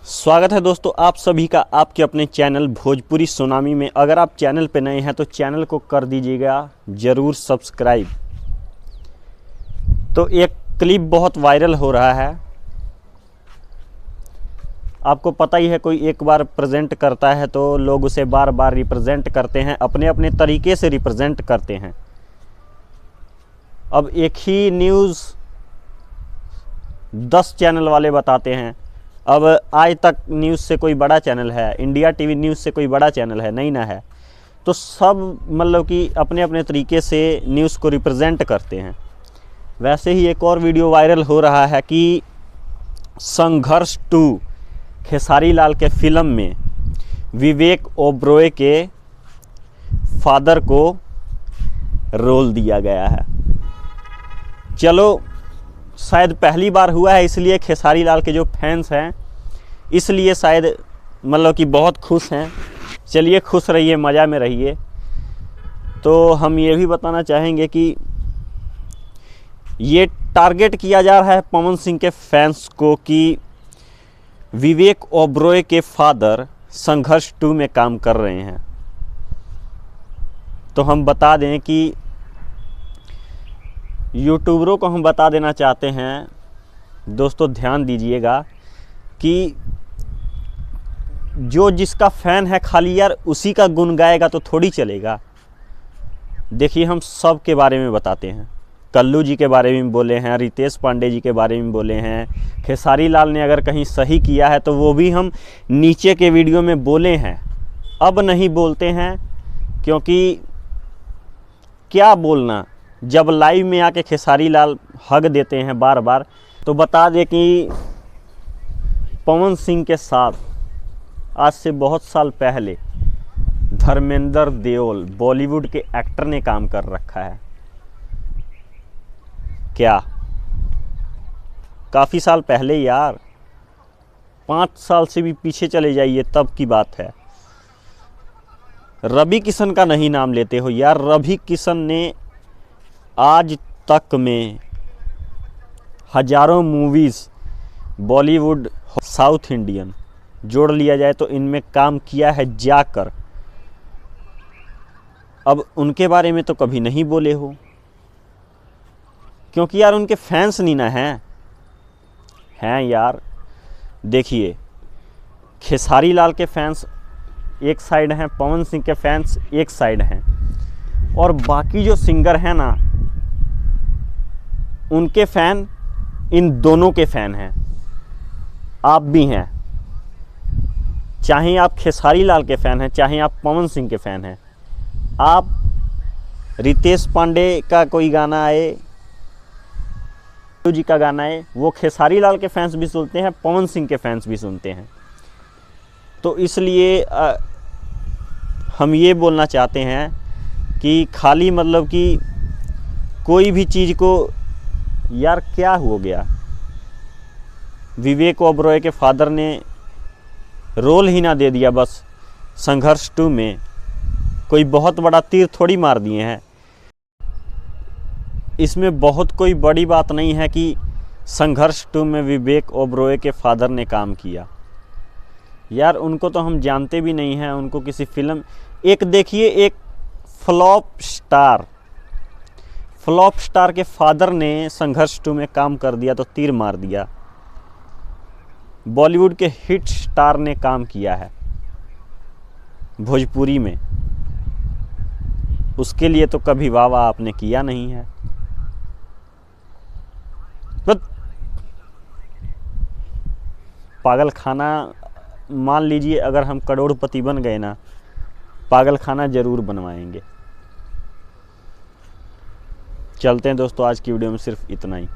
स्वागत है दोस्तों आप सभी का आपके अपने चैनल भोजपुरी सुनामी में। अगर आप चैनल पे नए हैं तो चैनल को कर दीजिएगा ज़रूर सब्सक्राइब। तो एक क्लिप बहुत वायरल हो रहा है। आपको पता ही है, कोई एक बार प्रेजेंट करता है तो लोग उसे बार बार रिप्रेजेंट करते हैं, अपने अपने तरीके से रिप्रेजेंट करते हैं। अब एक ही न्यूज़ 10 चैनल वाले बताते हैं। अब आज तक न्यूज़ से कोई बड़ा चैनल है, इंडिया टीवी न्यूज़ से कोई बड़ा चैनल है नहीं ना है। तो सब मतलब कि अपने अपने तरीके से न्यूज़ को रिप्रेजेंट करते हैं। वैसे ही एक और वीडियो वायरल हो रहा है कि संघर्ष 2 खेसारी लाल के फिल्म में विवेक ओबरॉय के फादर को रोल दिया गया है। चलो, शायद पहली बार हुआ है, इसलिए खेसारी लाल के जो फैंस हैं इसलिए शायद मतलब कि बहुत खुश हैं। चलिए, खुश रहिए, मज़ा में रहिए। तो हम ये भी बताना चाहेंगे कि ये टारगेट किया जा रहा है पवन सिंह के फैंस को कि विवेक ओबरॉय के फादर संघर्ष 2 में काम कर रहे हैं। तो हम बता दें कि यूट्यूबरों को हम बता देना चाहते हैं, दोस्तों ध्यान दीजिएगा कि जो जिसका फ़ैन है खाली यार उसी का गुण गाएगा तो थोड़ी चलेगा। देखिए, हम सब के बारे में बताते हैं। कल्लू जी के बारे में बोले हैं, रितेश पांडे जी के बारे में बोले हैं, खेसारी लाल ने अगर कहीं सही किया है तो वो भी हम नीचे के वीडियो में बोले हैं। अब नहीं बोलते हैं, क्योंकि क्या बोलना, जब लाइव में आके खेसारी लाल हग देते हैं बार बार। तो बता दें कि पवन सिंह के साथ आज से बहुत साल पहले धर्मेंद्र देओल बॉलीवुड के एक्टर ने काम कर रखा है। क्या, काफ़ी साल पहले यार, 5 साल से भी पीछे चले जाइए तब की बात है। रवि किशन का नहीं नाम लेते हो यार। रवि किशन ने आज तक में हज़ारों मूवीज़ बॉलीवुड साउथ इंडियन जोड़ लिया जाए तो इनमें काम किया है जाकर। अब उनके बारे में तो कभी नहीं बोले हो, क्योंकि यार उनके फैंस नहीं ना हैं यार। देखिए, खेसारी लाल के फैंस एक साइड हैं, पवन सिंह के फैंस एक साइड हैं, और बाकी जो सिंगर हैं ना उनके फ़ैन इन दोनों के फ़ैन हैं। आप भी हैं, चाहे आप खेसारी लाल के फ़ैन हैं, चाहे आप पवन सिंह के फ़ैन हैं। आप रितेश पांडे का कोई गाना आए, जी का गाना आए, वो खेसारी लाल के फैंस भी सुनते हैं, पवन सिंह के फैंस भी सुनते हैं। तो इसलिए हम ये बोलना चाहते हैं कि खाली मतलब कि कोई भी चीज़ को यार क्या हो गया, विवेक ओबरॉय के फादर ने रोल ही ना दे दिया बस संघर्ष 2 में, कोई बहुत बड़ा तीर थोड़ी मार दिए हैं। इसमें बहुत कोई बड़ी बात नहीं है कि संघर्ष 2 में विवेक ओबरॉय के फादर ने काम किया। यार उनको तो हम जानते भी नहीं हैं, उनको किसी फिल्म, एक देखिए, एक फ्लॉप स्टार के फादर ने संघर्ष 2 में काम कर दिया तो तीर मार दिया। बॉलीवुड के हिट स्टार ने काम किया है भोजपुरी में, उसके लिए तो कभी वाह आपने किया नहीं है। पागल खाना, मान लीजिए अगर हम करोड़पति बन गए ना, पागल खाना ज़रूर बनवाएंगे। चलते हैं दोस्तों, आज की वीडियो में सिर्फ इतना ही।